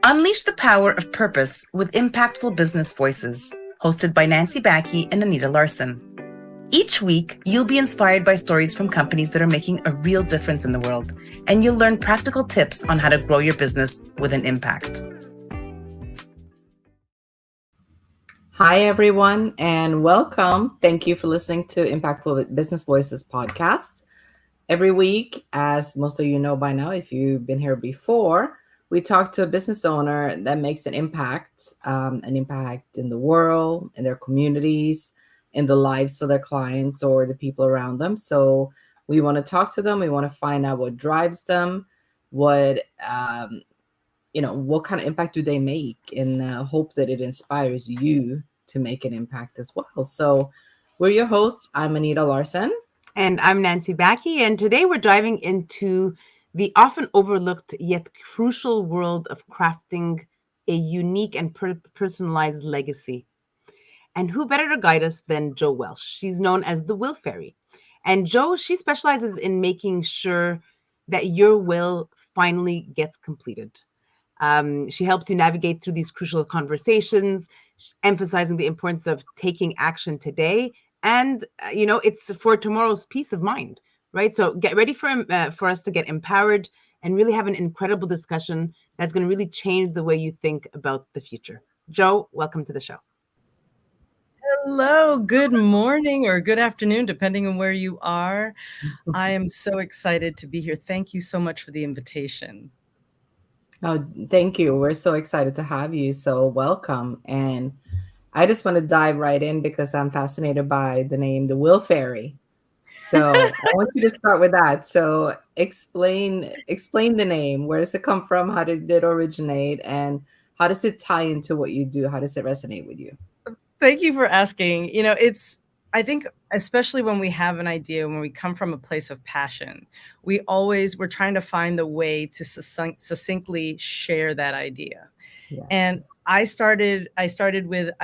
Unleash the power of purpose with impactful business voices, hosted by Nancy Baki and Anita Larsen. Each week, you'll be inspired by stories from companies that are making a real difference in the world, and you'll learn practical tips on how to grow your business with an impact. Hi, everyone, and welcome. Thank you for listening to Impactful Business Voices podcast. Every week, as most of you know by now, if you've been here before, we talk to a business owner that makes an impact in the world, in their communities, in the lives of their clients or the people around them. So we want to talk to them. We want to find out what drives them, what what kind of impact do they make, and hope that it inspires you to make an impact as well. So we're your hosts. I'm Anita Larsen. And I'm Nancy Baki, and today we're diving into the often overlooked yet crucial world of crafting a unique and personalized legacy. And who better to guide us than Jo Welch? She's known as the Will Fairy. And Jo, she specializes in making sure that your will finally gets completed. She helps you navigate through these crucial conversations, emphasizing the importance of taking action today. And, it's for tomorrow's peace of mind, right? So get ready for us to get empowered and really have an incredible discussion that's going to really change the way you think about the future. Jo, welcome to the show. Hello, good morning or good afternoon, depending on where you are. I am so excited to be here. Thank you so much for the invitation. Oh, thank you. We're so excited to have you. So welcome. And I just want to dive right in because I'm fascinated by the name, the Will Fairy. So I want you to start with that. So explain the name. Where does it come from? How did it originate? And how does it tie into what you do? How does it resonate with you? Thank you for asking. I think especially when we have an idea, when we come from a place of passion, we're trying to find the way to succinctly share that idea. Yes. And I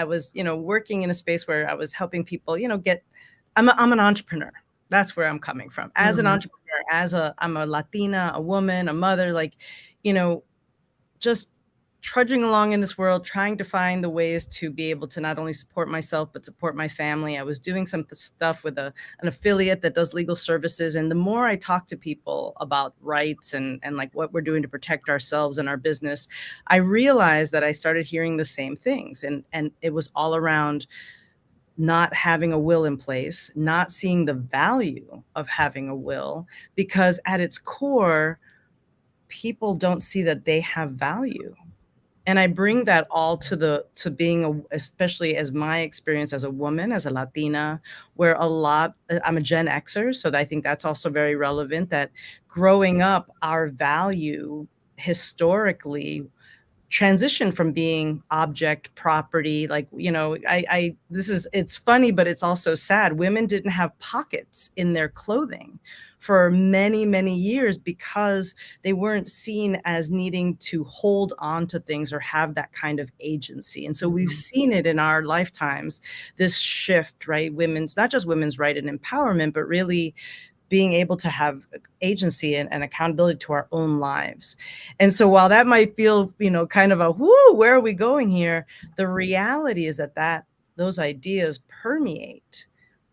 was working in a space where I was helping people, I'm an entrepreneur. That's where I'm coming from. As an entrepreneur, I'm a Latina, a woman, a mother, just trudging along in this world, trying to find the ways to be able to not only support myself, but support my family. I was doing some stuff with an affiliate that does legal services. And the more I talk to people about rights and like what we're doing to protect ourselves and our business, I realized that I started hearing the same things. And it was all around not having a will in place, not seeing the value of having a will, because at its core, people don't see that they have value. And I bring that all to being especially as my experience as a woman, as a Latina, where I'm a Gen Xer. So I think that's also very relevant, that growing up, our value historically transition from being object property. It's funny, but it's also sad. Women didn't have pockets in their clothing for many, many years because they weren't seen as needing to hold on to things or have that kind of agency. And so we've seen it in our lifetimes, this shift, right? Not just women's right and empowerment, but really being able to have agency and accountability to our own lives. And so while that might feel, kind of where are we going here? The reality is that those ideas permeate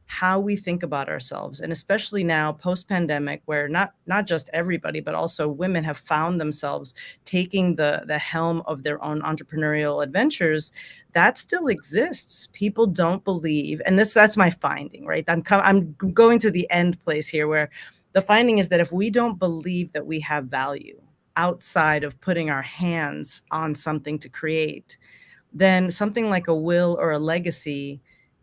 how we think about ourselves. And especially now post-pandemic, where not just everybody, but also women have found themselves taking the helm of their own entrepreneurial adventures, that still exists. People don't believe, and that's my finding, right? I'm going to the end place here, where the finding is that if we don't believe that we have value outside of putting our hands on something to create, then something like a will or a legacy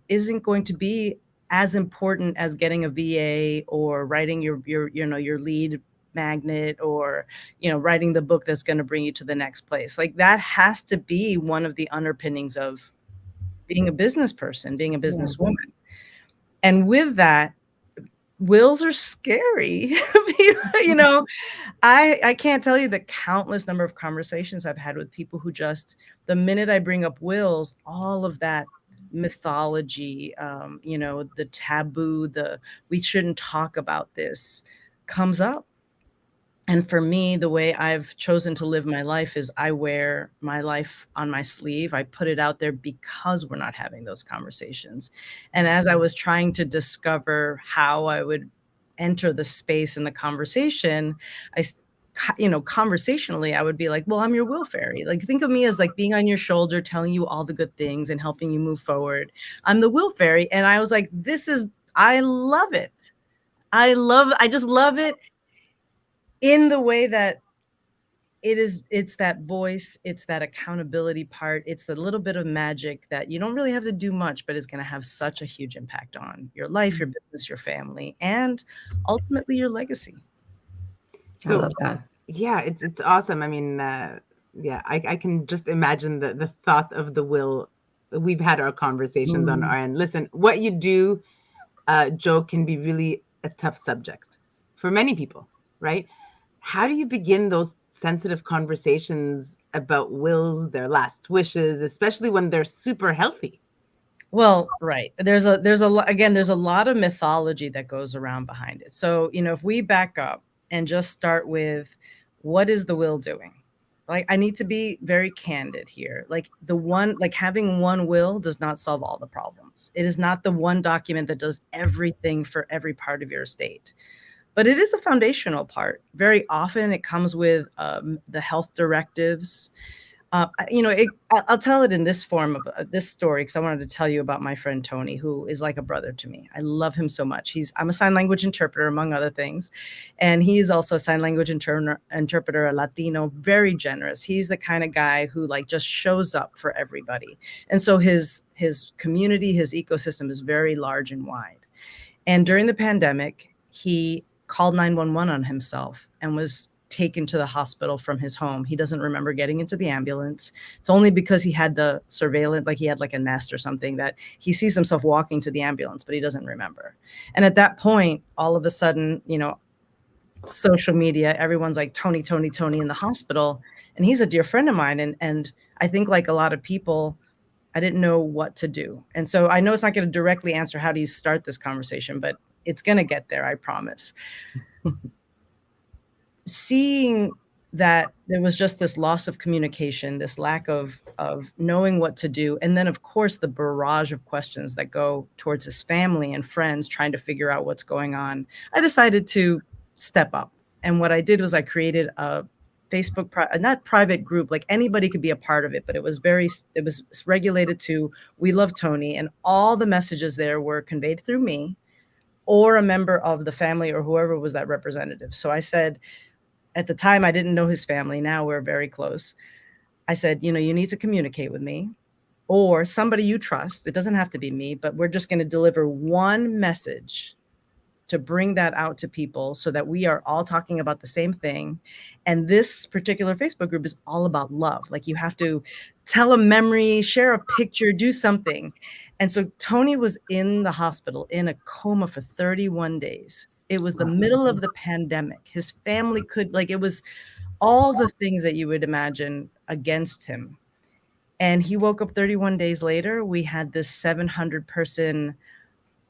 isn't going to be as important as getting a VA or writing your lead magnet, or writing the book that's going to bring you to the next place. Like, that has to be one of the underpinnings of being a business person, being a businesswoman. And with that, wills are scary. I can't tell you the countless number of conversations I've had with people who just, the minute I bring up wills, all of that mythology, the taboo, we shouldn't talk about this, comes up. And for me, the way I've chosen to live my life is I wear my life on my sleeve. I put it out there because we're not having those conversations. And as I was trying to discover how I would enter the space in the conversation, conversationally, I would be like, well, I'm your will fairy. Like, think of me as like being on your shoulder, telling you all the good things and helping you move forward. I'm the will fairy. And I was like, I love it. I just love it in the way that it's that voice, it's that accountability part, it's the little bit of magic that you don't really have to do much, but is going to have such a huge impact on your life, your business, your family, and ultimately your legacy. I love that. Yeah, it's awesome. I mean, yeah, I can just imagine the thought of the will. We've had our conversations on our end. Listen, what you do, Jo, can be really a tough subject for many people, right? How do you begin those sensitive conversations about wills, their last wishes, especially when they're super healthy? Well, right. There's a lot of mythology that goes around behind it. So, if we back up and just start with what is the will doing? Like, I need to be very candid here. Like, having one will does not solve all the problems. It is not the one document that does everything for every part of your estate. But it is a foundational part. Very often it comes with the health directives. I'll tell it in this form of this story because I wanted to tell you about my friend Tony, who is like a brother to me. I love him so much. I'm a sign language interpreter, among other things, and he's also a sign language interpreter, a Latino, very generous. He's the kind of guy who like just shows up for everybody, and so his community, his ecosystem is very large and wide. And during the pandemic, he called 911 on himself and was taken to the hospital from his home. He doesn't remember getting into the ambulance. It's only because he had the surveillance, like he had like a Nest or something, that he sees himself walking to the ambulance, but he doesn't remember. And at that point, all of a sudden, social media, everyone's like, Tony, Tony, Tony in the hospital. And he's a dear friend of mine. And I think like a lot of people, I didn't know what to do. And so I know it's not going to directly answer how do you start this conversation, but it's going to get there, I promise. Seeing that there was just this loss of communication, this lack of knowing what to do. And then, of course, the barrage of questions that go towards his family and friends trying to figure out what's going on. I decided to step up. And what I did was I created a Facebook, not private group, like anybody could be a part of it, but it was regulated to We Love Tony. And all the messages there were conveyed through me or a member of the family or whoever was that representative. So I said, at the time, I didn't know his family. Now we're very close. I said, you need to communicate with me or somebody you trust. It doesn't have to be me, but we're just going to deliver one message to bring that out to people so that we are all talking about the same thing. And this particular Facebook group is all about love. Like you have to tell a memory, share a picture, do something. And so Tony was in the hospital in a coma for 31 days. It was the middle of the pandemic. His family it was all the things that you would imagine against him. And he woke up 31 days later. We had this 700-person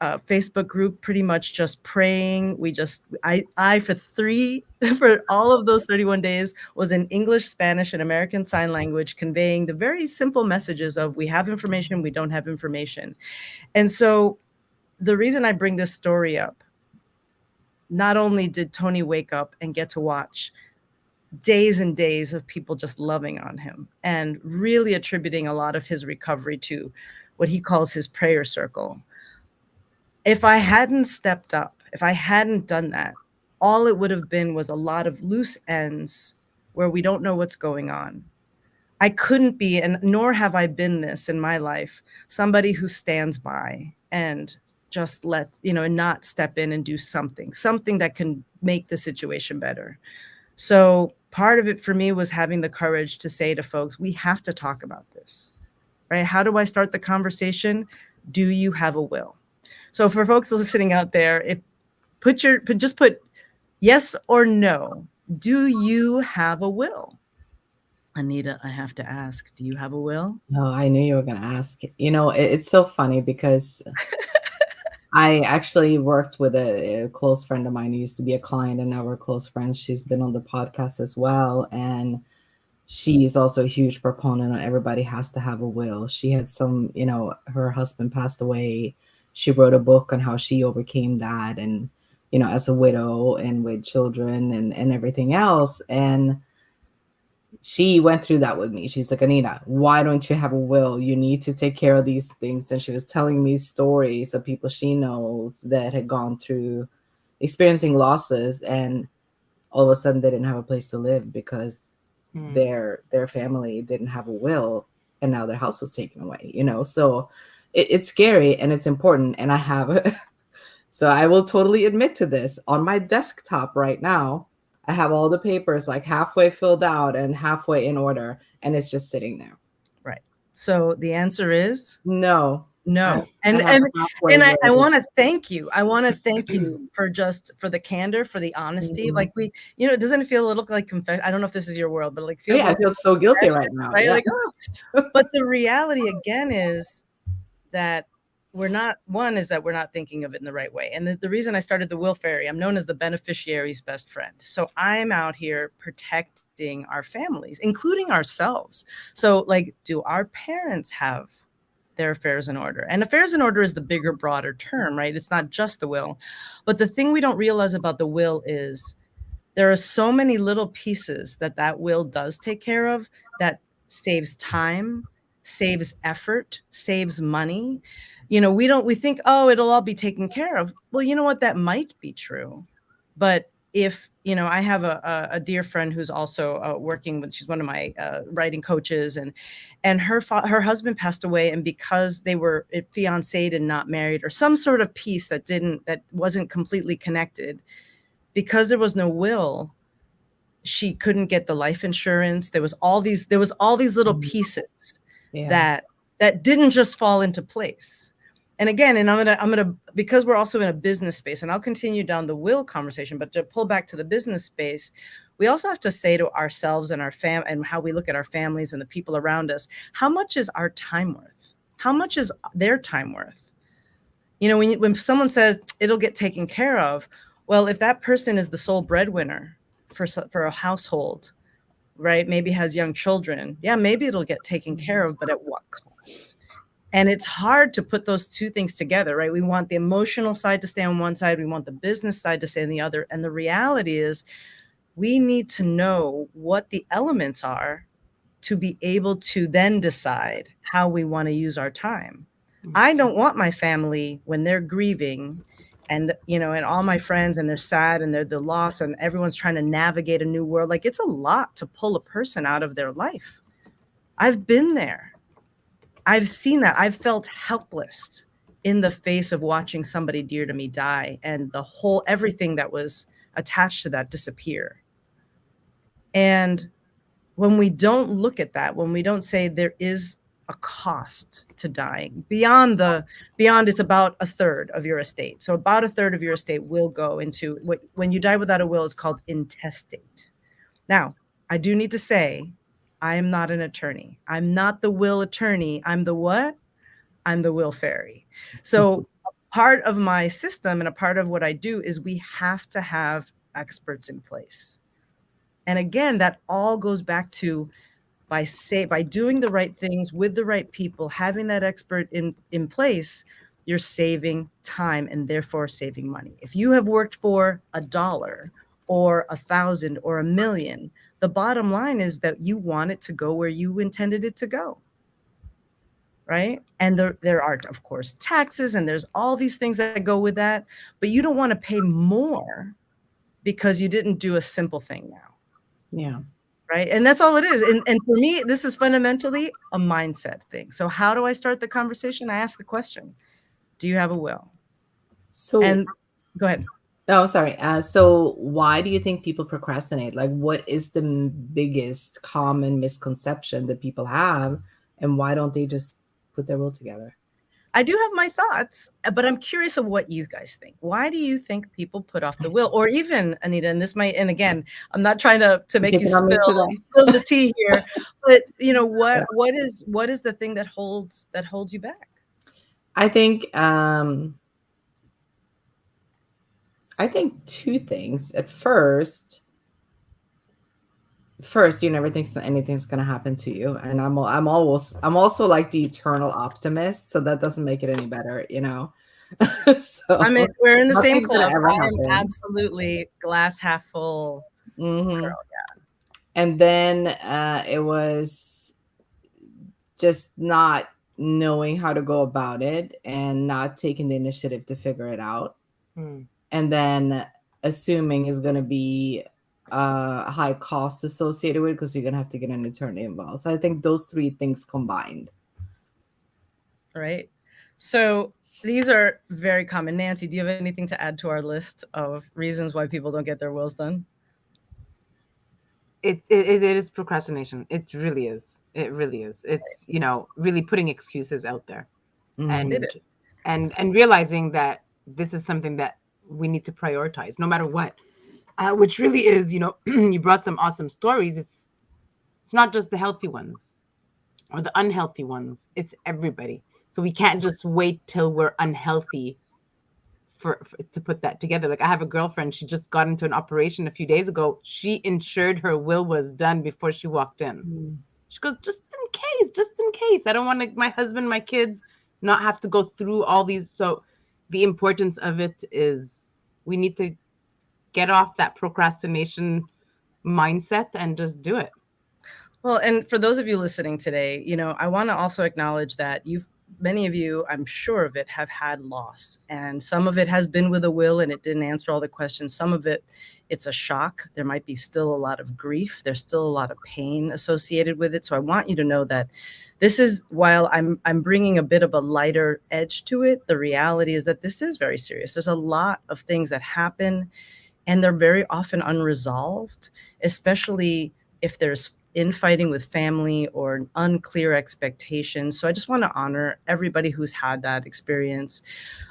Facebook group pretty much just praying. For all of those 31 days was in English, Spanish, and American Sign Language, conveying the very simple messages of we have information, we don't have information. And so the reason I bring this story up, not only did Tony wake up and get to watch days and days of people just loving on him and really attributing a lot of his recovery to what he calls his prayer circle. If I hadn't stepped up, if I hadn't done that, all it would have been was a lot of loose ends where we don't know what's going on. I couldn't be, and nor have I been this in my life, somebody who stands by and just and not step in and do something that can make the situation better. So part of it for me was having the courage to say to folks, we have to talk about this, right? How do I start the conversation? Do you have a will? So for folks listening out there, just put yes or no. Do you have a will? Anita, I have to ask, do you have a will? No, I knew you were going to ask. It's so funny because I actually worked with a close friend of mine who used to be a client, and now we're close friends. She's been on the podcast as well, and she's also a huge proponent on everybody has to have a will. She had some, her husband passed away. She wrote a book on how she overcame that, and as a widow and with children and everything else. And she went through that with me. She's like, Anita, why don't you have a will? You need to take care of these things. And she was telling me stories of people she knows that had gone through experiencing losses, and all of a sudden they didn't have a place to live because their family didn't have a will, and now their house was taken away. So it's scary and it's important. And I have so I will totally admit to this. On my desktop right now, I have all the papers like halfway filled out and halfway in order, and it's just sitting there. Right. So the answer is no. And I want to thank you. I want to thank you for the candor, for the honesty. Like doesn't it feel a little like confession? I don't know if this is your world, but like I feel so guilty right now. Right? Yeah. Like, but the reality again is that we're not thinking of it in the right way. And the reason I started the Will Fairy, I'm known as the beneficiary's best friend. So I'm out here protecting our families, including ourselves. So like, do our parents have their affairs in order? And affairs in order is the bigger, broader term, right? It's not just the will. But the thing we don't realize about the will is there are so many little pieces that will does take care of that saves time, saves effort, saves money. We think, oh, it'll all be taken care of. Well, you know what? That might be true. But if, I have a dear friend who's also working with, she's one of my writing coaches, and her husband passed away. And because they were fiancéed and not married, or some sort of piece that wasn't completely connected, because there was no will, she couldn't get the life insurance. There was all these little pieces that didn't just fall into place. And again, and I'm gonna because we're also in a business space, and I'll continue down the will conversation, but to pull back to the business space, we also have to say to ourselves and and how we look at our families and the people around us, how much is our time worth? How much is their time worth? When someone says it'll get taken care of, well, if that person is the sole breadwinner for a household, right? Maybe has young children. Yeah, maybe it'll get taken care of, but at what cost? And it's hard to put those two things together, right? We want the emotional side to stay on one side. We want the business side to stay on the other. And the reality is we need to know what the elements are to be able to then decide how we want to use our time. I don't want my family, when they're grieving and all my friends, and they're sad and they're the loss, and everyone's trying to navigate a new world. Like, it's a lot to pull a person out of their life. I've been there. I've seen that. I've felt helpless in the face of watching somebody dear to me die, and everything that was attached to that disappear. And when we don't look at that, when we don't say there is a cost to dying beyond it's about a third of your estate. So about a third of your estate will go into when you die without a will, it's called intestate. Now, I do need to say, I am not an attorney. I'm not the will attorney. I'm the what? I'm the will fairy. So part of my system and a part of what I do is we have to have experts in place. And again, that all goes back to by doing the right things with the right people, having that expert in place, you're saving time and therefore saving money. If you have worked for $1 or 1,000 or 1,000,000, the bottom line is that you want it to go where you intended it to go. Right? And there are, of course, taxes, and there's all these things that go with that, but you don't want to pay more because you didn't do a simple thing now. Yeah. Right. And that's all it is. And for me, this is fundamentally a mindset thing. So how do I start the conversation? I ask the question, do you have a will? And go ahead. Oh, sorry. So why do you think people procrastinate? Like, what is the biggest common misconception that people have, and why don't they just put their will together? I do have my thoughts, but I'm curious of what you guys think. Why do you think people put off the will? Or even, Anita, and again, I'm not trying to make you spill the tea here, but what is the thing that holds you back? I think I think two things. At first you never think anything's going to happen to you, and I'm also like the eternal optimist, so that doesn't make it any better, you know. I mean, So we're in the same nothing's going to club. ever I am happen. absolutely glass half full Hmm. girl. And then it was just not knowing how to go about it and not taking the initiative to figure it out, and then assuming is going to be a high cost associated with it because you're going to have to get an attorney involved. So I think those three things combined. Right. So these are very common. Nancy, do you have anything to add to our list of reasons why people don't get their wills done? It is procrastination. It really is. It really is. It's, you know, really putting excuses out there, Mhm. It and is. and realizing that this is something that we need to prioritize no matter what. Which really is, you know, you brought some awesome stories. It's not just the healthy ones or the unhealthy ones. It's everybody. So we can't just wait till we're unhealthy for to put that together. Like I have a girlfriend, she just got into an operation a few days ago. She ensured her will was done before she walked in. She goes, just in case. I don't want to, my husband, my kids not have to go through all these. So the importance of it is we need to get off that procrastination mindset and just do it. Well, and for those of you listening today, you know, I want to also acknowledge that many of you, I'm sure of it, have had loss. And some of it has been with a will and it didn't answer all the questions. Some of it, it's a shock. There might be still a lot of grief. There's still a lot of pain associated with it. So I want you to know that this is, while I'm bringing a bit of a lighter edge to it, the reality is that this is very serious. There's a lot of things that happen and they're very often unresolved, especially if there's infighting with family or unclear expectations. So I just want to honor everybody who's had that experience.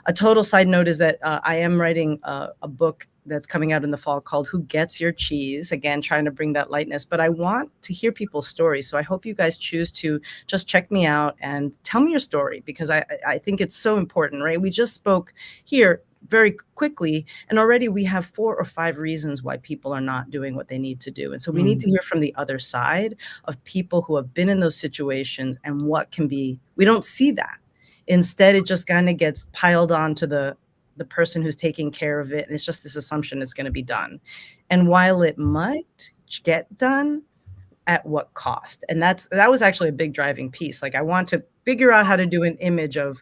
A total side note is that I am writing a book that's coming out in the fall called Who Gets Your Cheese? Again, trying to bring that lightness, but I want to hear people's stories. So I hope you guys choose to just check me out and tell me your story, because I think it's so important, right? We just spoke here very quickly, and already we have 4 or 5 reasons why people are not doing what they need to do. And so we need to hear from the other side of people who have been in those situations and what can be, we don't see that. Instead, it just kind of gets piled on to the person who's taking care of it. And it's just this assumption it's going to be done. And while it might get done, at what cost? And that was actually a big driving piece. Like I want to figure out how to do an image of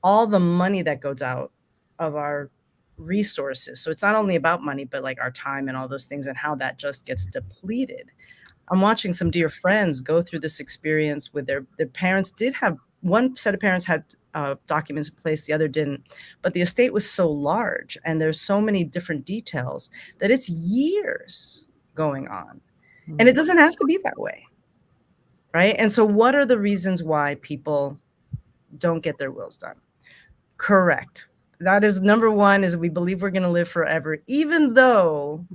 all the money that goes out of our resources. So it's not only about money, but like our time and all those things and how that just gets depleted. I'm watching some dear friends go through this experience with their parents did have, one set of parents had documents in place, the other didn't. But the estate was so large and there's so many different details that it's years going on. And it doesn't have to be that way. Right. And so what are the reasons why people don't get their wills done? Correct. That is number one, is we believe we're going to live forever, even though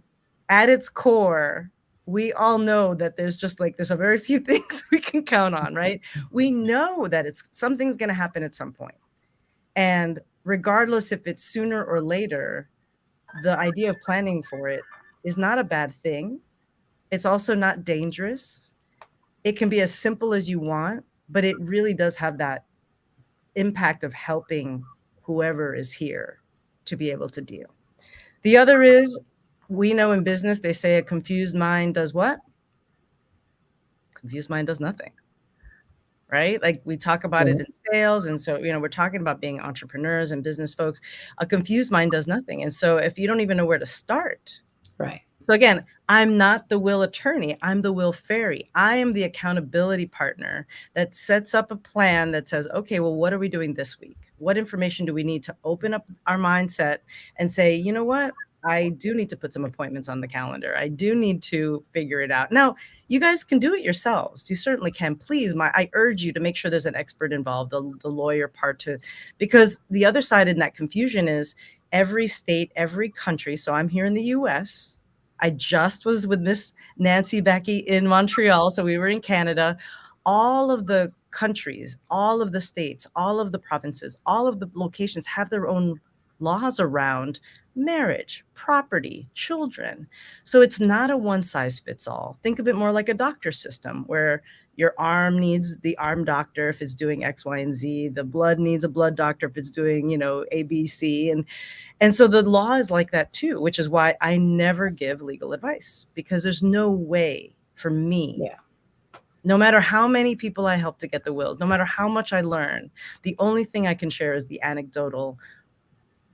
at its core, we all know that there's a very few things we can count on, right? We know that something's going to happen at some point. And regardless if it's sooner or later, the idea of planning for it is not a bad thing. It's also not dangerous. It can be as simple as you want, but it really does have that impact of helping whoever is here to be able to deal. The other is, we know in business, they say a confused mind does what? Confused mind does nothing, right? Like we talk about it in sales. And so, you know, we're talking about being entrepreneurs and business folks. A confused mind does nothing. And so if you don't even know where to start. Right. So again, I'm not the will attorney. I'm the will fairy. I am the accountability partner that sets up a plan that says, okay, well, what are we doing this week? What information do we need to open up our mindset and say, you know what? I do need to put some appointments on the calendar. I do need to figure it out. Now, you guys can do it yourselves. You certainly can. Please, I urge you to make sure there's an expert involved, the lawyer part because the other side in that confusion is every state, every country. So I'm here in the US. I just was with Miss Nancy Baki in Montreal. So we were in Canada. All of the countries, all of the states, all of the provinces, all of the locations have their own laws around marriage, property, children. So it's not a one size fits all. Think of it more like a doctor system where your arm needs the arm doctor if it's doing X, Y, and Z. The blood needs a blood doctor if it's doing, A, B, C. And so the law is like that too, which is why I never give legal advice, because there's no way for me, no matter how many people I help to get the wills, no matter how much I learn, the only thing I can share is the anecdotal.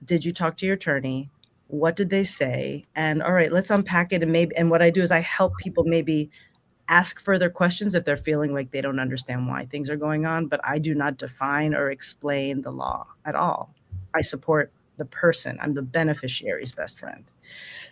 Did you talk to your attorney? What did they say? And all right, let's unpack it. And what I do is I help people maybe ask further questions if they're feeling like they don't understand why things are going on, but I do not define or explain the law at all. I support the person. I'm the beneficiary's best friend.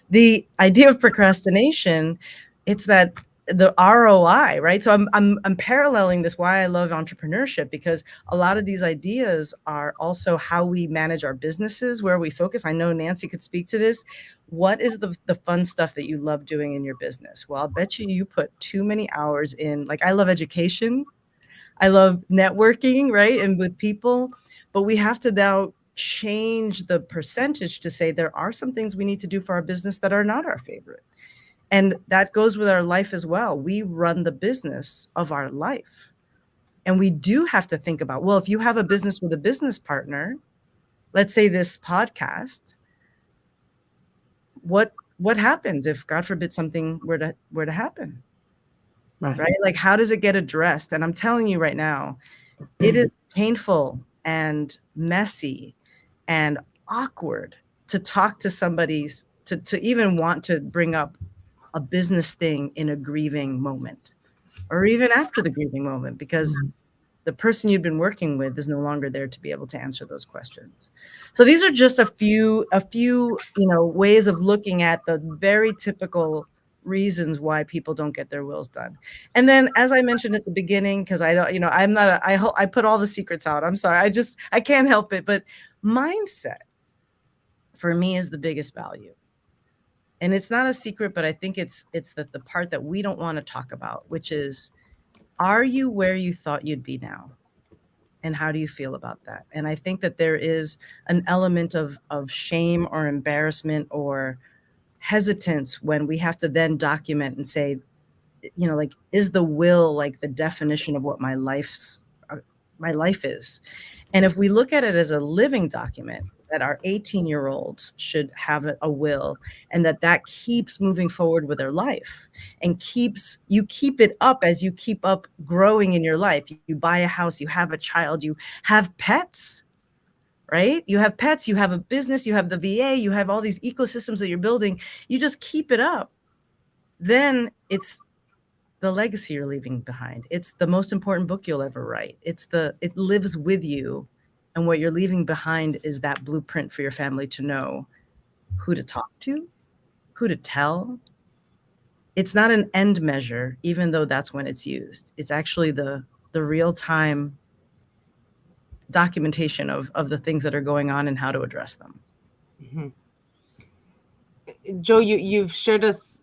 The idea of procrastination, it's that the ROI, right? So I'm paralleling this why I love entrepreneurship, because a lot of these ideas are also how we manage our businesses, where we focus. I know Nancy could speak to this. What is the fun stuff that you love doing in your business? Well, I'll bet you put too many hours in. Like, I love education. I love networking, right? And with people, but we have to now change the percentage to say there are some things we need to do for our business that are not our favorite. And that goes with our life as well. We run the business of our life. And we do have to think about, well, if you have a business with a business partner, let's say this podcast, what happens if, God forbid, something were to happen? Right? Like, how does it get addressed? And I'm telling you right now, it is painful and messy and awkward to talk to somebody's, to even want to bring up a business thing in a grieving moment, or even after the grieving moment, because the person you've been working with is no longer there to be able to answer those questions. So these are just a few, ways of looking at the very typical reasons why people don't get their wills done. And then, as I mentioned at the beginning, because I don't, I'm not, I put all the secrets out. I'm sorry. I can't help it. But mindset for me is the biggest value. And it's not a secret, but I think it's the part that we don't want to talk about, which is, are you where you thought you'd be now? And how do you feel about that? And I think that there is an element of shame or embarrassment or hesitance when we have to then document and say, like, is the will like the definition of what my life is? And if we look at it as a living document, that our 18-year-olds should have a will, and that keeps moving forward with their life, and you keep it up as you keep up growing in your life. You buy a house, you have a child, you have pets, right? You have pets, you have a business, you have the VA, you have all these ecosystems that you're building. You just keep it up. Then it's the legacy you're leaving behind. It's the most important book you'll ever write. It lives with you. And what you're leaving behind is that blueprint for your family to know who to talk to, who to tell. It's not an end measure, even though that's when it's used. It's actually the real-time documentation of the things that are going on and how to address them. Mm-hmm. Jo, you've shared us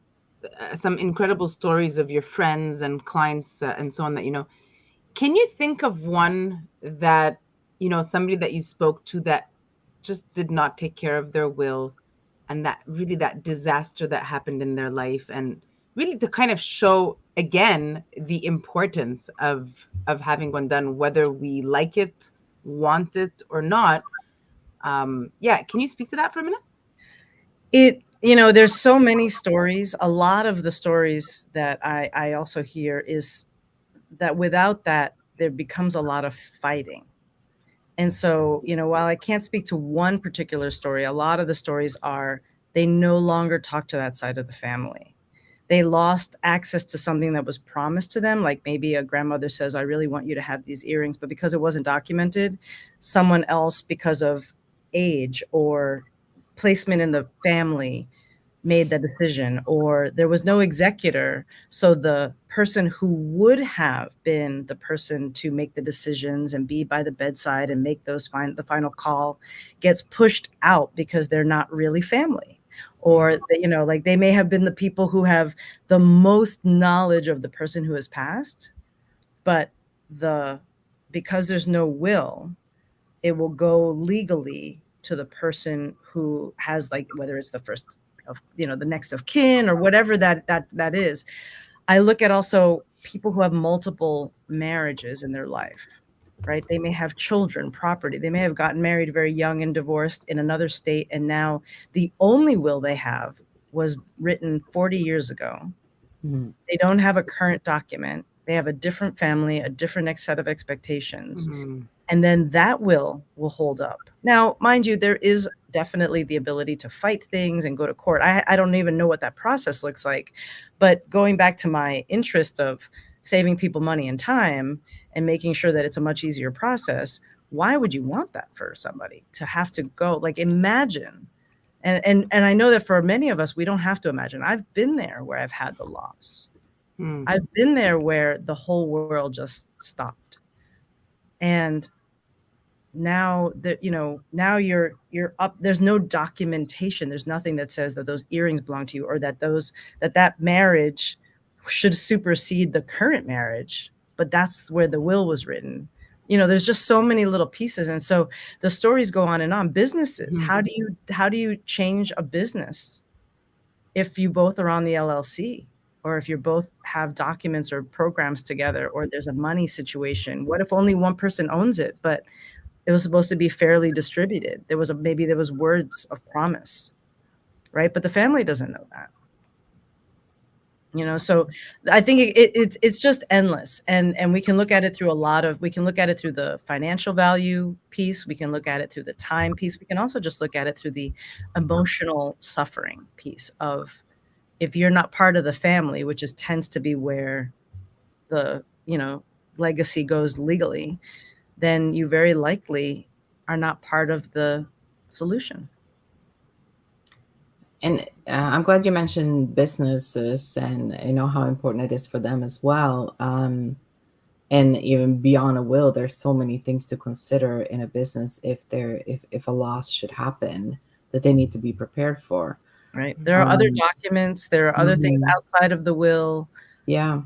some incredible stories of your friends and clients and so on that, Can you think of one that, somebody that you spoke to that just did not take care of their will, and that disaster that happened in their life, and really to kind of show again the importance of having one done, whether we like it, want it or not? Can you speak to that for a minute? There's so many stories. A lot of the stories that I also hear is that without that, there becomes a lot of fighting. And so, while I can't speak to one particular story, a lot of the stories are they no longer talk to that side of the family. They lost access to something that was promised to them. Like maybe a grandmother says, I really want you to have these earrings, but because it wasn't documented, someone else, because of age or placement in the family, made the decision, or there was no executor. So the person who would have been the person to make the decisions and be by the bedside and make the final call gets pushed out because they're not really family. Or, they may have been the people who have the most knowledge of the person who has passed, but because there's no will, it will go legally to the person who has, like, whether it's the first of, the next of kin or whatever that is. I look at also people who have multiple marriages in their life, right? They may have children, property. They may have gotten married very young and divorced in another state, and now the only will they have was written 40 years ago. Mhm. They don't have a current document. They have a different family, a different next set of expectations. And then that will hold up. Now, mind you, there is definitely the ability to fight things and go to court. I don't even know what that process looks like. But going back to my interest of saving people money and time and making sure that it's a much easier process, why would you want that for somebody to have to go? Like, imagine. And I know that for many of us, we don't have to imagine. I've been there where I've had the loss. I've been there where the whole world just stopped. And now that, now you're up, there's no documentation. There's nothing that says that those earrings belong to you, or that that marriage should supersede the current marriage. But that's where the will was written. There's just so many little pieces. And so the stories go on and on. Businesses, how do you change a business if you both are on the LLC, or if you both have documents or programs together, or there's a money situation? What if only one person owns it, but it was supposed to be fairly distributed? Maybe there was words of promise, right? But the family doesn't know that. So I think it's just endless, and we can look at it through we can look at it through the financial value piece. We can look at it through the time piece. We can also just look at it through the emotional suffering piece of, if you're not part of the family, which tends to be where the, legacy goes legally, then you very likely are not part of the solution. And I'm glad you mentioned businesses, and how important it is for them as well. And even beyond a will, there's so many things to consider in a business if a loss should happen that they need to be prepared for. Right. There are other documents. There are other things outside of the will. Yeah.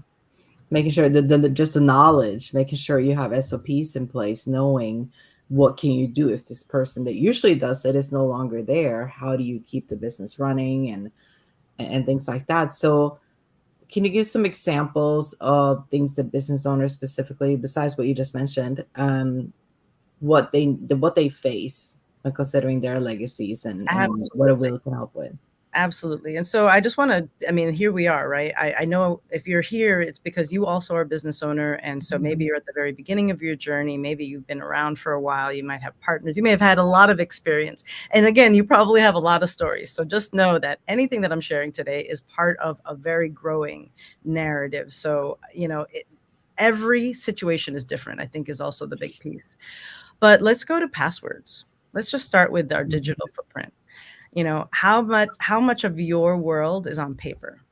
Making sure that just the knowledge, making sure you have SOPs in place, knowing what can you do if this person that usually does it is no longer there. How do you keep the business running and things like that? So can you give some examples of things that business owners specifically, besides what you just mentioned, what they face when considering their legacies and what a will can help with? Absolutely. And so I just want to, here we are, right? I know if you're here, it's because you also are a business owner. And so maybe you're at the very beginning of your journey. Maybe you've been around for a while. You might have partners. You may have had a lot of experience. And again, you probably have a lot of stories. So just know that anything that I'm sharing today is part of a very growing narrative. So, every situation is different, I think, is also the big piece. But let's go to passwords. Let's just start with our digital footprint. How much of your world is on paper?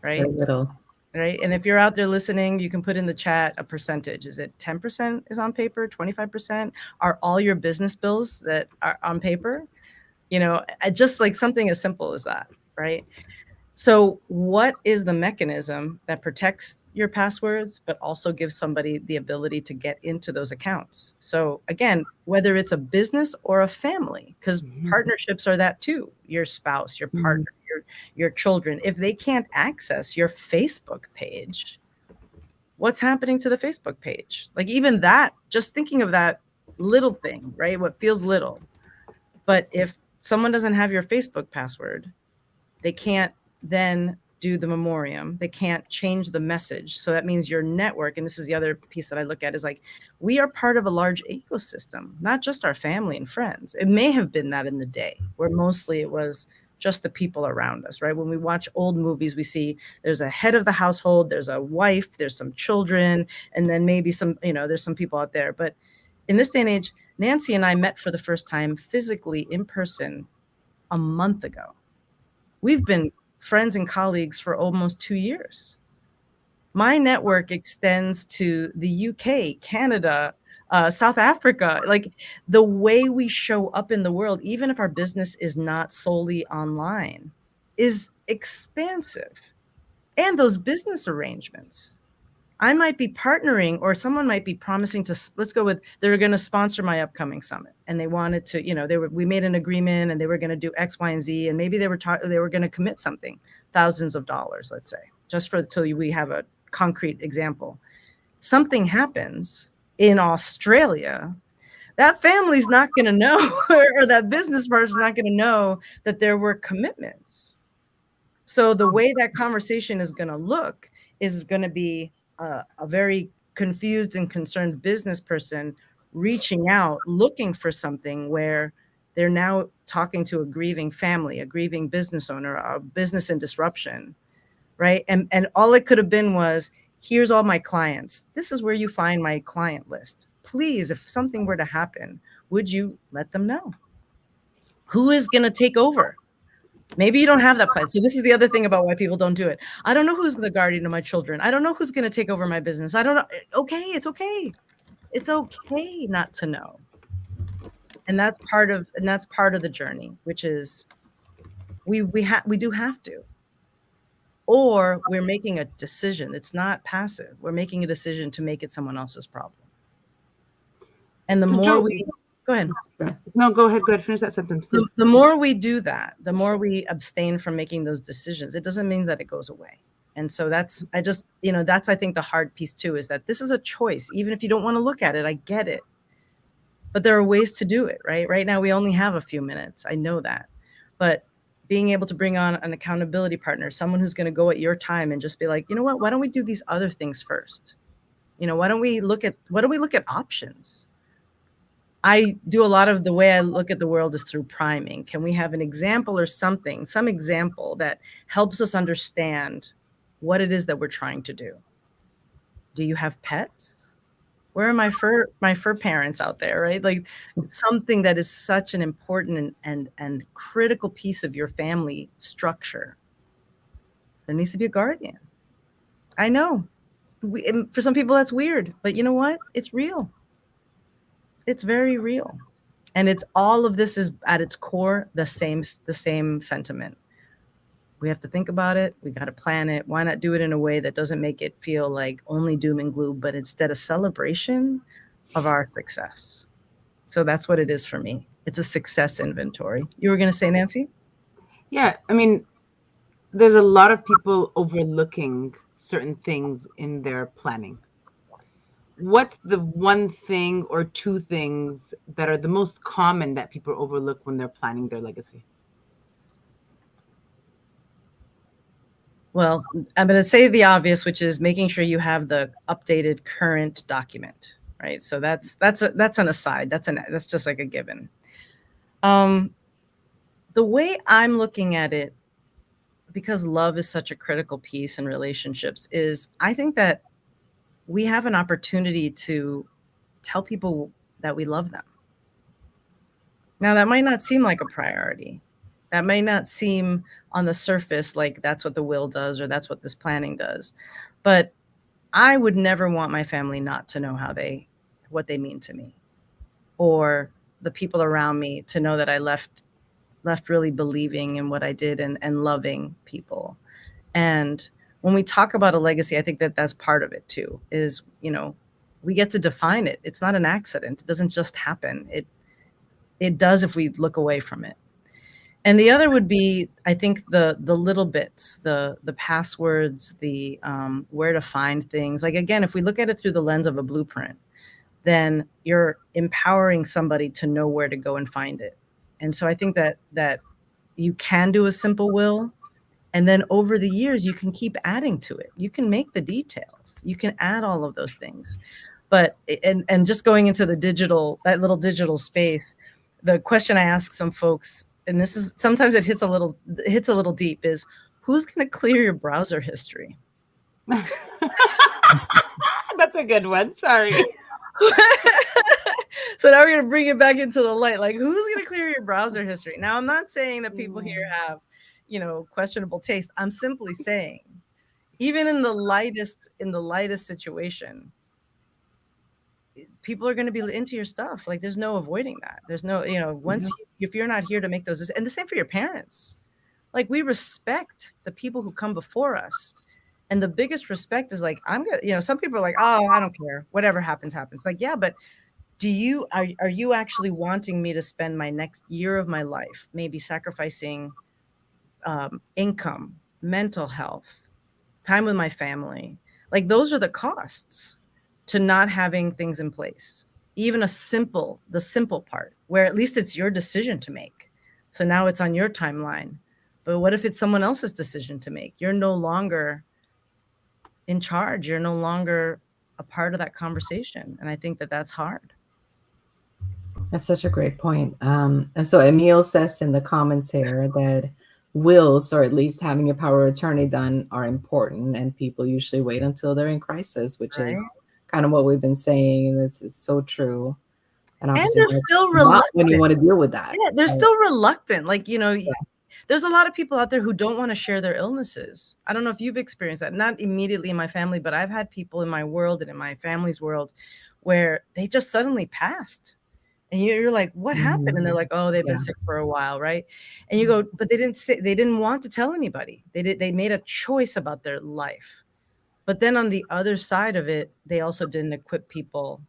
Right? Very little. Right. And if you're out there listening, you can put in the chat a percentage. Is it 10% is on paper, 25%? Are all your business bills that are on paper? Just like something as simple as that, right? So what is the mechanism that protects your passwords, but also gives somebody the ability to get into those accounts? So again, whether it's a business or a family, because partnerships are that too. Your spouse, your partner, your children, if they can't access your Facebook page, what's happening to the Facebook page? Like, even that, just thinking of that little thing, right? What feels little. But if someone doesn't have your Facebook password, they can't then do the memoriam. They can't change the message. So that means your network, and this is the other piece that I look at, is like, we are part of a large ecosystem, not just our family and friends. It may have been that in the day, where mostly it was just the people around us, right? When we watch old movies, we see there's a head of the household, there's a wife, there's some children, and then maybe some, there's some people out there. But in this day and age, Nancy and I met for the first time physically in person a month ago. We've been friends and colleagues for almost 2 years. My network extends to the UK, Canada, South Africa. Like, the way we show up in the world, even if our business is not solely online, is expansive. And those business arrangements, I might be partnering, or someone might be promising to, let's go with, they're going to sponsor my upcoming summit, and they wanted to, we made an agreement and they were going to do X, Y, and Z. And maybe they were going to commit something, thousands of dollars, let's say, just till we have a concrete example. Something happens in Australia, that family's not going to know, or that business person's not going to know that there were commitments. So the way that conversation is going to look is going to be a very confused and concerned business person reaching out, looking for something where they're now talking to a grieving family, a grieving business owner, a business in disruption, right? And all it could have been was, here's all my clients. This is where you find my client list. Please, if something were to happen, would you let them know? Who is going to take over? Maybe you don't have that plan. So this is the other thing about why people don't do it. I don't know who's the guardian of my children. I don't know who's going to take over my business. I don't know. Okay, it's okay. It's okay not to know. And that's part of the journey, which is we do have to. Or we're making a decision. It's not passive. We're making a decision to make it someone else's problem. And the more go ahead. No, go ahead. Finish that sentence, please. The more we do that, the more we abstain from making those decisions. It doesn't mean that it goes away. And so that's, I think the hard piece too, is that this is a choice. Even if you don't want to look at it, I get it. But there are ways to do it, right? Right now, we only have a few minutes. I know that. But being able to bring on an accountability partner, someone who's going to go at your time and just be like, you know what, why don't we do these other things first? Why don't we look at options? I do a lot of the way I look at the world is through priming. Can we have an example or some example that helps us understand what it is that we're trying to do? Do you have pets? Where are my fur parents out there, right? Like something that is such an important and critical piece of your family structure. There needs to be a guardian. I know. For some people that's weird, but you know what? It's real. It's very real. And it's all of this is at its core the same sentiment. We have to think about it. We got to plan it. Why not do it in a way that doesn't make it feel like only doom and gloom, but instead a celebration of our success? So that's what it is for me. It's a success inventory. You were going to say, Nancy? Yeah. I mean, there's a lot of people overlooking certain things in their planning. What's the one thing or two things that are the most common that people overlook when they're planning their legacy? Well, I'm going to say the obvious, which is making sure you have the updated current document, right? So that's an aside. That's just like a given. The way I'm looking at it, because love is such a critical piece in relationships, is I think that we have an opportunity to tell people that we love them. Now, that might not seem like a priority. That may not seem on the surface like that's what the will does or that's what this planning does. But I would never want my family not to know what they mean to me, or the people around me to know that I left really believing in what I did and loving people. And when we talk about a legacy, I think that that's part of it too, is, we get to define it. It's not an accident. It doesn't just happen. It does if we look away from it. And the other would be, I think, the little bits, the passwords, the where to find things. Like, again, if we look at it through the lens of a blueprint, then you're empowering somebody to know where to go and find it. And so I think that you can do a simple will. And then over the years, you can keep adding to it. You can make the details. You can add all of those things. But, and just going into that little digital space, the question I ask some folks, and this is, sometimes it hits a little deep, is who's going to clear your browser history? That's a good one. Sorry. So now we're going to bring it back into the light. Like, who's going to clear your browser history? Now, I'm not saying that people here have, questionable taste. I'm simply saying, even in the lightest situation, people are going to be into your stuff. Like, there's no avoiding that. There's no, if you're not here to make those, and the same for your parents. Like, we respect the people who come before us, And the biggest respect is like, I'm gonna, some people are like, oh, I don't care, whatever happens happens. Like, yeah, but are you actually wanting me to spend my next year of my life maybe sacrificing income, mental health, time with my family? Like, those are the costs to not having things in place. Even the simple part, where at least it's your decision to make. So now it's on your timeline. But what if it's someone else's decision to make? You're no longer in charge. You're no longer a part of that conversation. And I think that that's hard. That's such a great point. And so Emil says in the comments here that wills, or at least having a power of attorney done, are important, and people usually wait until they're in crisis, which Right. is kind of what we've been saying. And this is so true. And And obviously, they're still not when you reluctant. want to deal with that. Yeah, they're Right? still reluctant. Like, Yeah. there's a lot of people out there who don't want to share their illnesses. I don't know if you've experienced that, not immediately in my family, but I've had people in my world and in my family's world where they just suddenly passed. And you're like, what happened? And they're like, oh, they've been Yeah. sick for a while, right? And you go, but they didn't want to tell anybody. They made a choice about their life. But then on the other side of it, they also didn't equip people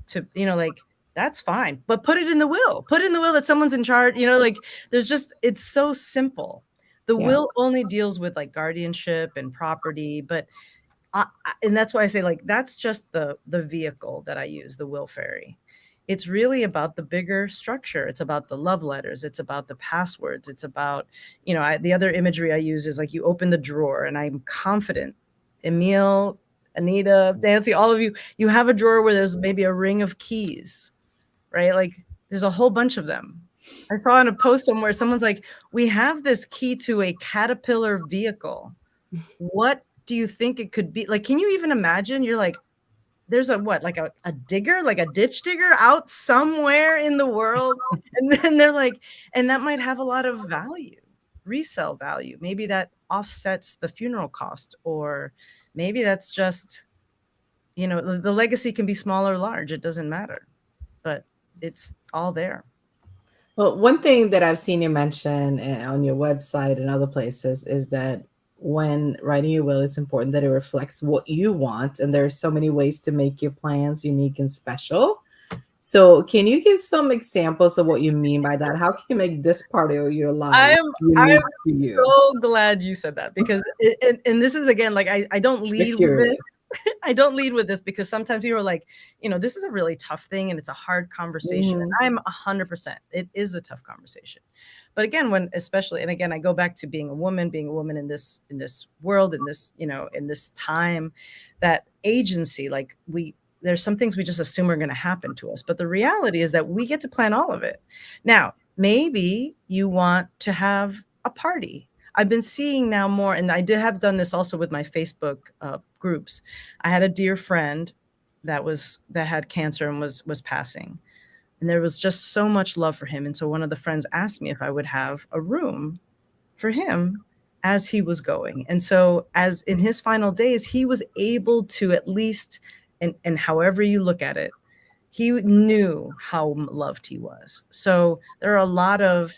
to, like, that's fine, but put it in the will. Put in the will that someone's in charge, like, it's so simple. The Yeah. will only deals with like guardianship and property, but and that's why I say, like, that's just the vehicle that I use, the will fairy. It's really about the bigger structure. It's about the love letters. It's about the passwords. It's about, the other imagery I use is like, you open the drawer, and I'm confident, Emil, Anita, Nancy, all of you, you have a drawer where there's maybe a ring of keys, right? Like, there's a whole bunch of them. I saw on a post somewhere, someone's like, we have this key to a caterpillar vehicle. What do you think it could be? Like, can you even imagine? You're like, there's like a digger, like a ditch digger out somewhere in the world. And then they're like, and that might have a lot of value, resale value. Maybe that offsets the funeral cost, or maybe that's just, the legacy can be small or large. It doesn't matter, but it's all there. Well, one thing that I've seen you mention on your website and other places is that when writing your will, it's important that it reflects what you want. And there are so many ways to make your plans unique and special. So can you give some examples of what you mean by that? How can you make this part of your life unique to you? So glad you said that, because and this is, again, like, I don't lead with this. I don't lead with this because sometimes people are like, this is a really tough thing and it's a hard conversation. And I'm 100%. It is a tough conversation. But again, especially, and again, I go back to being a woman in this world, in this time, that agency, like, there's some things we just assume are going to happen to us. But the reality is that we get to plan all of it. Now, maybe you want to have a party. I've been seeing now more, and I have done this also with my Facebook groups. I had a dear friend that had cancer and was passing, and there was just so much love for him. And so one of the friends asked me if I would have a room for him as he was going. And so, as in his final days, he was able to at least, and however you look at it, he knew how loved he was. So there are a lot of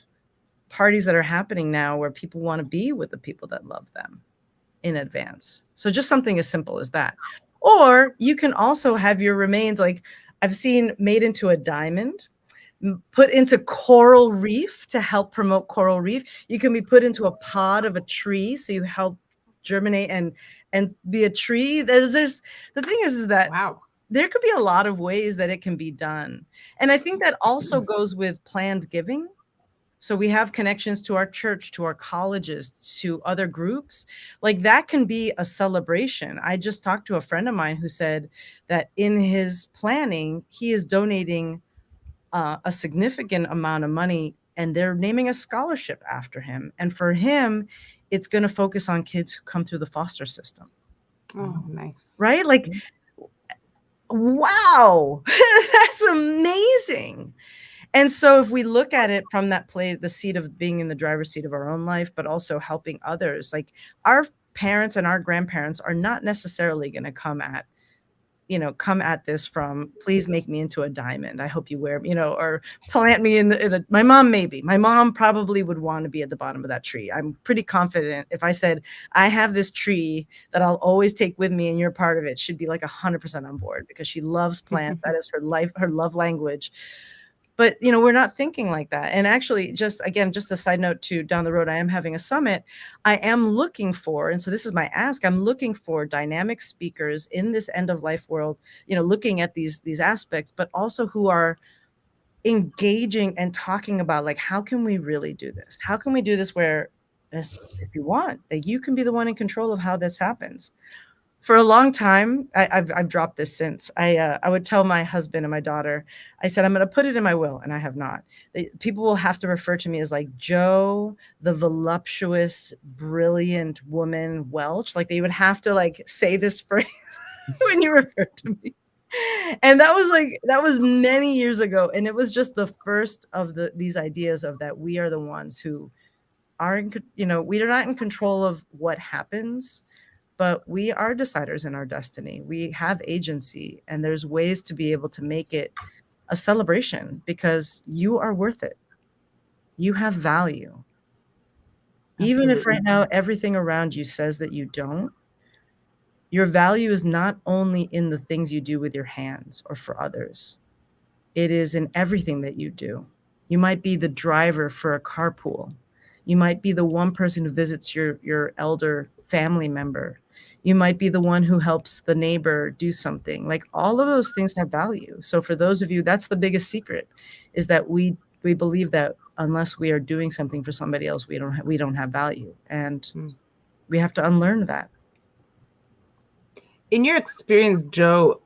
parties that are happening now where people want to be with the people that love them in advance. So just something as simple as that. Or you can also have your remains, like I've seen, made into a diamond, put into coral reef to help promote coral reef. You can be put into a pod of a tree, so you help germinate and be a tree. There's the thing is that Wow. There could be a lot of ways that it can be done. And I think that also goes with planned giving. So we have connections to our church, to our colleges, to other groups. Like, that can be a celebration. I just talked to a friend of mine who said that in his planning, he is donating a significant amount of money, and they're naming a scholarship after him. And for him, it's going to focus on kids who come through the foster system. Oh, nice. Right? Like, wow, that's amazing. And so if we look at it from that place, the seat of being in the driver's seat of our own life, but also helping others, like, our parents and our grandparents are not necessarily going to come at, come at this from, please make me into a diamond. I hope you wear, or plant me my mom probably would want to be at the bottom of that tree. I'm pretty confident if I said, I have this tree that I'll always take with me and you're part of it, she'd be like 100% on board because she loves plants. That is her love language. But, we're not thinking like that. And actually, just the side note to down the road, I am having a summit. I am looking for, and so this is my ask, I'm looking for dynamic speakers in this end of life world, looking at these aspects, but also who are engaging and talking about, like, how can we really do this? How can we do this where, if you want, that you can be the one in control of how this happens? For a long time, I've dropped this since. I would tell my husband and my daughter, I said, I'm going to put it in my will, and I have not. People will have to refer to me as like Jo, the voluptuous, brilliant woman Welch. Like they would have to like say this phrase when you refer to me. And that was many years ago. And it was just the first of these ideas of that we are the ones who are, we are not in control of what happens, but we are deciders in our destiny. We have agency, and there's ways to be able to make it a celebration because you are worth it. You have value. Even if right now everything around you says that you don't, your value is not only in the things you do with your hands or for others. It is in everything that you do. You might be the driver for a carpool. You might be the one person who visits your elder family member. You might be the one who helps the neighbor do something. Like all of those things have value. So for those of you, that's the biggest secret, is that we believe that unless we are doing something for somebody else, we don't have value. And we have to unlearn that. In your experience, Jo,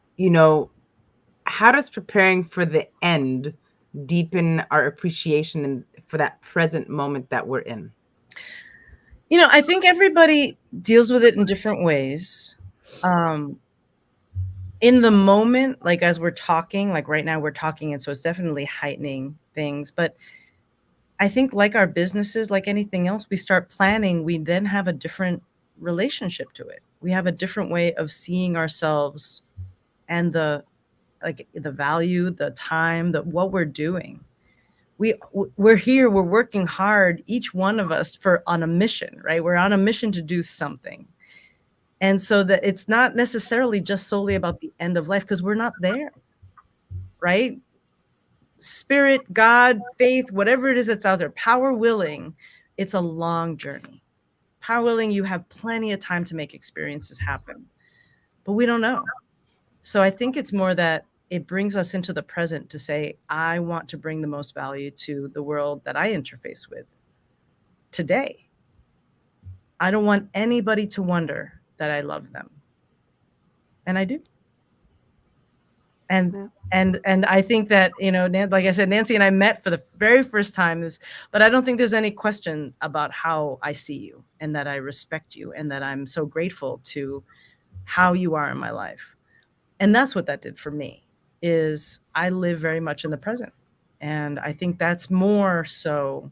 how does preparing for the end deepen our appreciation for that present moment that we're in? I think everybody deals with it in different ways. In the moment, like as we're talking, like right now we're talking, and so it's definitely heightening things. But I think like our businesses, like anything else, we start planning, we then have a different relationship to it. We have a different way of seeing ourselves and the value, the time, what we're doing. We're here, we're working hard, each one of us on a mission, right? We're on a mission to do something. And so that it's not necessarily just solely about the end of life, because we're not there, right? Spirit, God, faith, whatever it is that's out there, power willing, it's a long journey. Power willing, you have plenty of time to make experiences happen, but we don't know. So I think it's more that it brings us into the present to say, I want to bring the most value to the world that I interface with today. I don't want anybody to wonder that I love them. And I do. And I think that, like I said, Nancy and I met for the very first time, but I don't think there's any question about how I see you and that I respect you and that I'm so grateful to how you are in my life. And that's what that did for me, is I live very much in the present. And I think that's more so,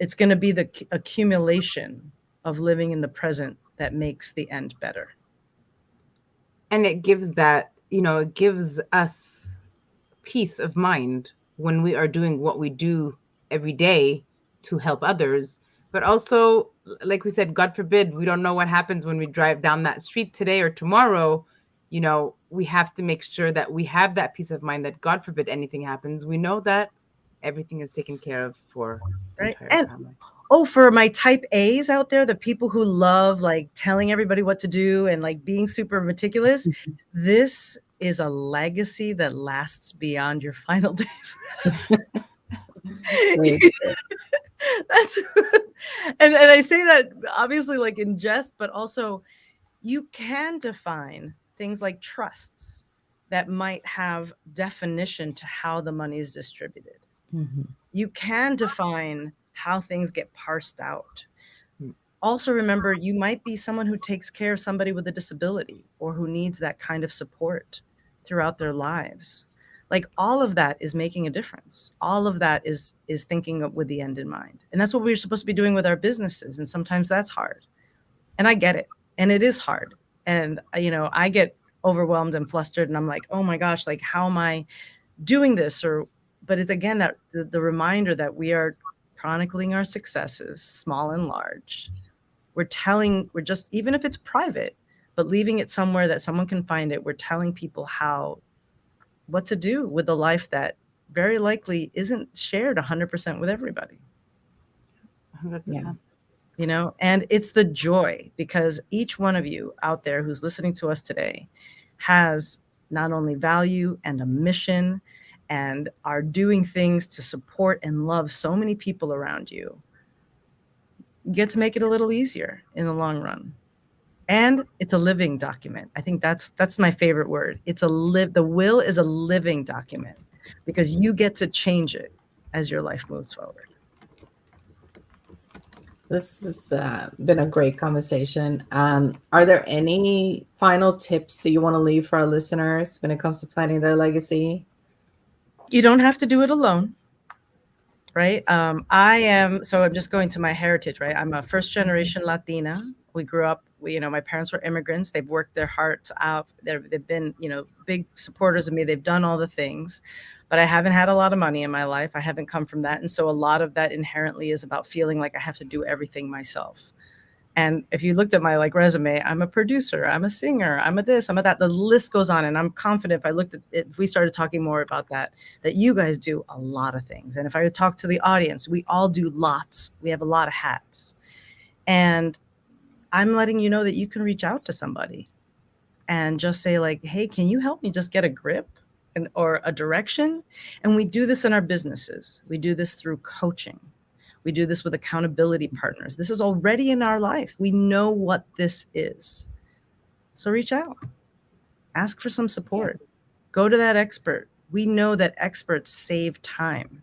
it's going to be the accumulation of living in the present that makes the end better. And it gives that, it gives us peace of mind when we are doing what we do every day to help others. But also, like we said, God forbid, we don't know what happens when we drive down that street today or tomorrow. We have to make sure that we have that peace of mind that God forbid anything happens, we know that everything is taken care of for the entire family. Oh, for my type A's out there, the people who love like telling everybody what to do and like being super meticulous, this is a legacy that lasts beyond your final days. That's and I say that obviously like in jest, but also you can define things like trusts that might have definition to how the money is distributed. Mm-hmm. You can define how things get parsed out. Also remember, you might be someone who takes care of somebody with a disability or who needs that kind of support throughout their lives. Like all of that is making a difference. All of that is thinking with the end in mind. And that's what we're supposed to be doing with our businesses. And sometimes that's hard. And I get it. And it is hard. And, I get overwhelmed and flustered, and I'm like, oh my gosh, like, how am I doing this? But it's again that the reminder that we are chronicling our successes, small and large. We're just, even if it's private, but leaving it somewhere that someone can find it, we're telling people what to do with a life that very likely isn't shared 100% with everybody. 100%. Yeah. You know, and it's the joy, because each one of you out there who's listening to us today has not only value and a mission and are doing things to support and love so many people around you. You get to make it a little easier in the long run. And it's a living document. I think that's my favorite word. The will is a living document, because you get to change it as your life moves forward. This has been a great conversation. Are there any final tips that you want to leave for our listeners when it comes to planning their legacy? You don't have to do it alone, right? I'm just going to my heritage, right? I'm a first generation Latina. We grew up, my parents were immigrants. They've worked their hearts out. They've been, big supporters of me. They've done all the things, but I haven't had a lot of money in my life. I haven't come from that. And so a lot of that inherently is about feeling like I have to do everything myself. And if you looked at my resume, I'm a producer, I'm a singer, I'm a this, I'm a that. The list goes on. And I'm confident if we started talking more about that you guys do a lot of things. And if I talk to the audience, we all do lots. We have a lot of hats. And I'm letting you know that you can reach out to somebody and just say hey, can you help me just get a grip or a direction? And we do this in our businesses. We do this through coaching. We do this with accountability partners. This is already in our life. We know what this is. So reach out. Ask for some support. Go to that expert. We know that experts save time,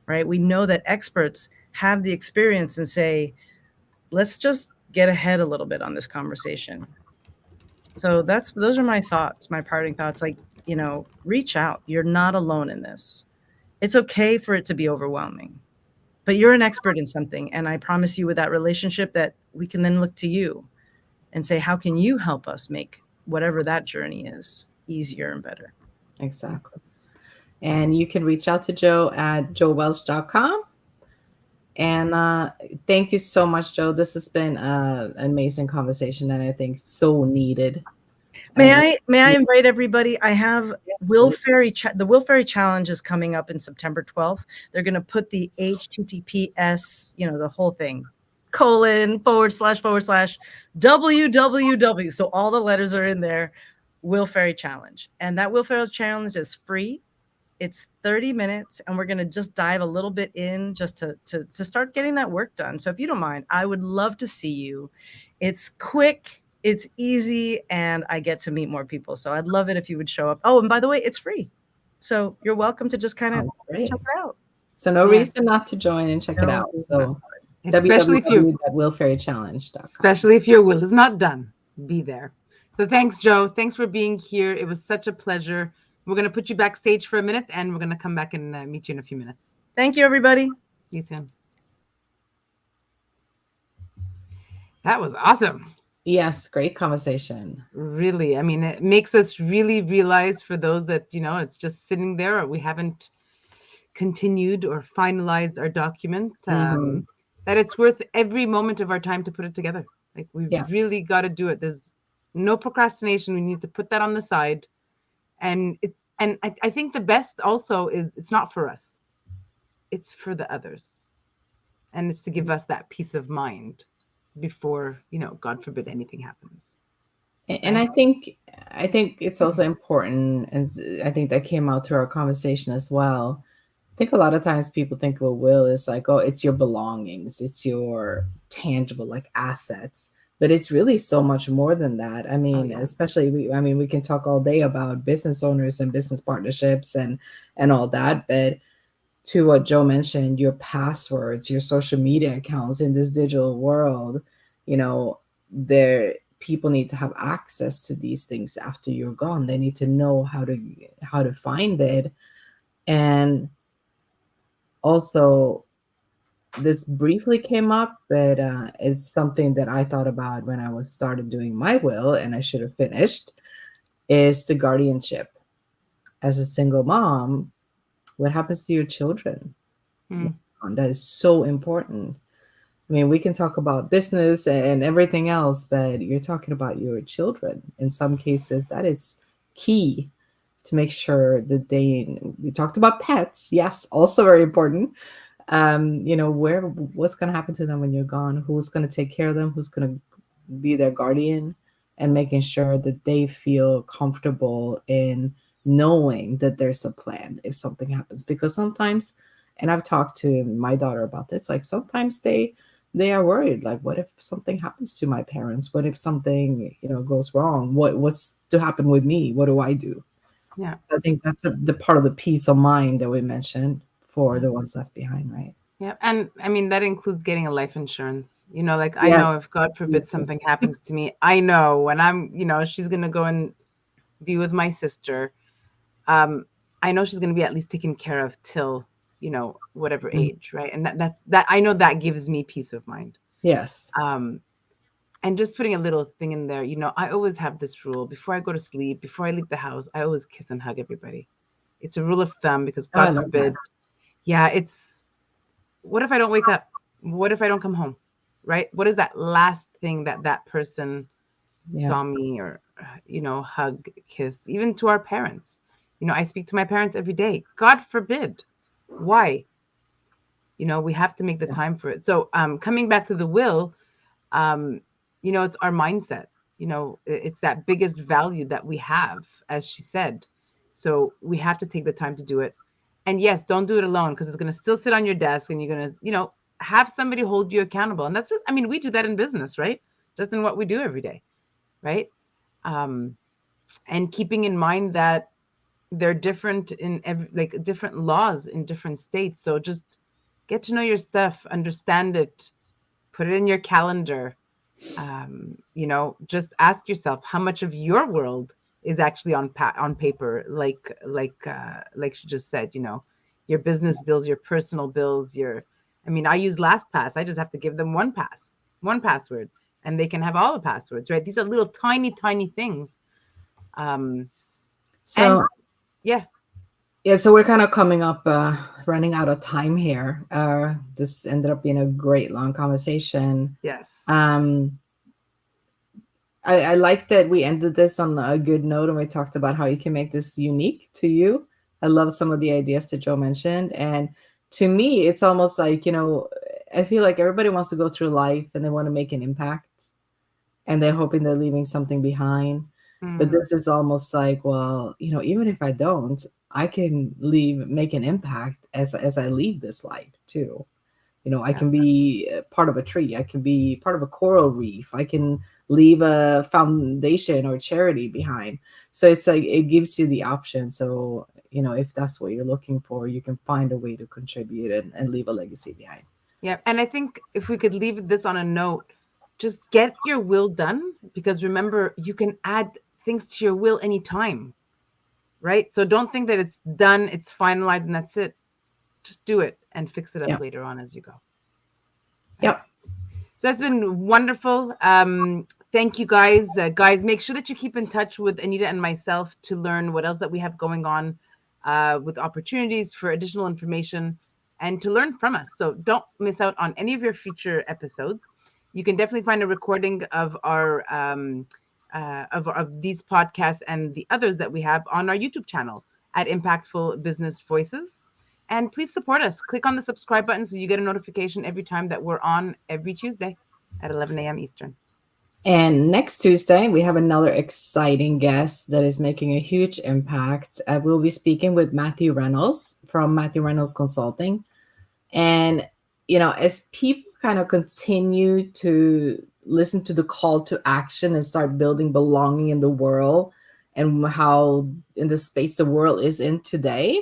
right? We know that experts have the experience and say, let's just get ahead a little bit on this conversation. So those are my thoughts, my parting thoughts. Reach out. You're not alone in this. It's okay for it to be overwhelming. But you're an expert in something. And I promise you, with that relationship, that we can then look to you and say, how can you help us make whatever that journey is easier and better? Exactly. And you can reach out to Jo at jowelch.com. And thank you so much, Jo. This has been an amazing conversation, and I think so needed. May I invite everybody? I have the Will Ferry Challenge is coming up in September 12th. They're going to put the HTTPS, the whole thing, / www. So all the letters are in there. Will Ferry Challenge. And that Will Ferry Challenge is free. It's 30 minutes, and we're going to just dive a little bit in just to start getting that work done. So if you don't mind, I would love to see you. It's quick. It's easy, and I get to meet more people. So I'd love it if you would show up. Oh, and by the way, it's free. So you're welcome to just kind of check it out. So no reason not to join and check it out. So www.willferrychallenge.com. Especially if your will is not done, be there. So thanks, Jo. Thanks for being here. It was such a pleasure. We're going to put you backstage for a minute, and we're going to come back and meet you in a few minutes. Thank you, everybody. See you soon. That was awesome. Yes, great conversation. Really. I mean, it makes us really realize, for those that, it's just sitting there, or we haven't continued or finalized our document, that it's worth every moment of our time to put it together. We've really got to do it. There's no procrastination. We need to put that on the side. And I think the best also is it's not for us. It's for the others. And it's to give us that peace of mind before, God forbid, anything happens. And I think it's also important, and I think that came out through our conversation as well. I think a lot of times people think, well, will is it's your belongings, it's your tangible assets, but it's really so much more than that. I mean, especially we can talk all day about business owners and business partnerships and all that, but to what Jo mentioned, your passwords, your social media accounts in this digital world, people need to have access to these things after you're gone. They need to know how to find it. And also, this briefly came up, but it's something that I thought about when I started doing my will, and I should have finished. is the guardianship. As a single mom, what happens to your children? Mm. That is so important. I mean, we can talk about business and everything else, but you're talking about your children. In some cases, that is key to make sure that we talked about pets. Yes, also very important. What's going to happen to them when you're gone? Who's going to take care of them? Who's going to be their guardian? And making sure that they feel comfortable in knowing that there's a plan if something happens. Because sometimes, and I've talked to my daughter about this, like sometimes they are worried, like, what if something happens to my parents? What if something goes wrong? What's to happen with me? What do I do? Yeah. So I think that's the part of the peace of mind that we mentioned for the ones left behind, right? Yeah. And I mean, that includes getting a life insurance. Like I Yes. know if God forbid something happens to me, I know when she's going to go and be with my sister. I know she's going to be at least taken care of till, whatever age. Right. And that I know that gives me peace of mind. Yes. And just putting a little thing in there, I always have this rule before I go to sleep, before I leave the house, I always kiss and hug everybody. It's a rule of thumb because I God love forbid. that. Yeah. What if I don't wake up? What if I don't come home? Right? What is that last thing that person saw me or, hug, kiss, even to our parents? I speak to my parents every day. God forbid. Why? We have to make the time for it. So coming back to the will, it's our mindset. It's that biggest value that we have, as she said. So we have to take the time to do it. And yes, don't do it alone because it's going to still sit on your desk and you're going to, have somebody hold you accountable. And that's just, we do that in business, right? Just in what we do every day, right? And keeping in mind that they're different in different laws in different states. So just get to know your stuff, understand it, put it in your calendar. Just ask yourself how much of your world is actually on paper, like she just said, your business bills, your personal bills, I use LastPass. I just have to give them one password, and they can have all the passwords, right? These are little tiny things. So and yeah. So we're kind of coming up, running out of time here. This ended up being a great long conversation. Yes. I like that we ended this on a good note and we talked about how you can make this unique to you. I love some of the ideas that Jo mentioned. And to me, it's almost like, I feel like everybody wants to go through life and they want to make an impact and they're hoping they're leaving something behind. But this is almost like, well, even if I don't, I can make an impact as I leave this life too. I can be part of a tree. I can be part of a coral reef. I can leave a foundation or charity behind. So it's like, it gives you the option. So, if that's what you're looking for, you can find a way to contribute and leave a legacy behind. Yeah. And I think if we could leave this on a note, just get your will done, because remember, you can add things to your will anytime, right? So don't think that it's done, it's finalized, and that's it. Just do it and fix it up later on as you go. Yep. So that's been wonderful. Thank you, guys. Guys, make sure that you keep in touch with Anita and myself to learn what else that we have going on, with opportunities for additional information and to learn from us. So don't miss out on any of your future episodes. You can definitely find a recording of our of these podcasts and the others that we have on our YouTube channel at Impactful Business Voices. And please support us. Click on the subscribe button so you get a notification every time that we're on every Tuesday at 11 a.m. Eastern. And next Tuesday, we have another exciting guest that is making a huge impact. We'll be speaking with Matthew Reynolds from Matthew Reynolds Consulting. And, as people kind of continue to listen to the call to action and start building belonging in the world and how in the space the world is in today,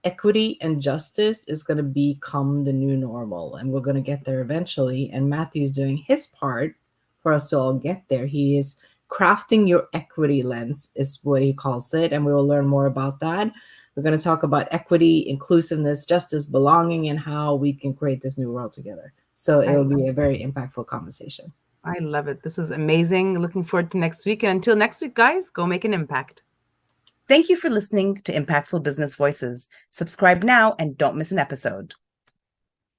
equity and justice is going to become the new normal, and we're going to get there eventually. And Matthew's doing his part for us to all get there. He is crafting your equity lens, is what he calls it, and we will learn more about that. We're going to talk about equity, inclusiveness, justice, belonging, and how we can create this new world together. So it will be a very impactful conversation. I love it. This was amazing. Looking forward to next week. And until next week, guys, go make an impact. Thank you for listening to Impactful Business Voices. Subscribe now and don't miss an episode.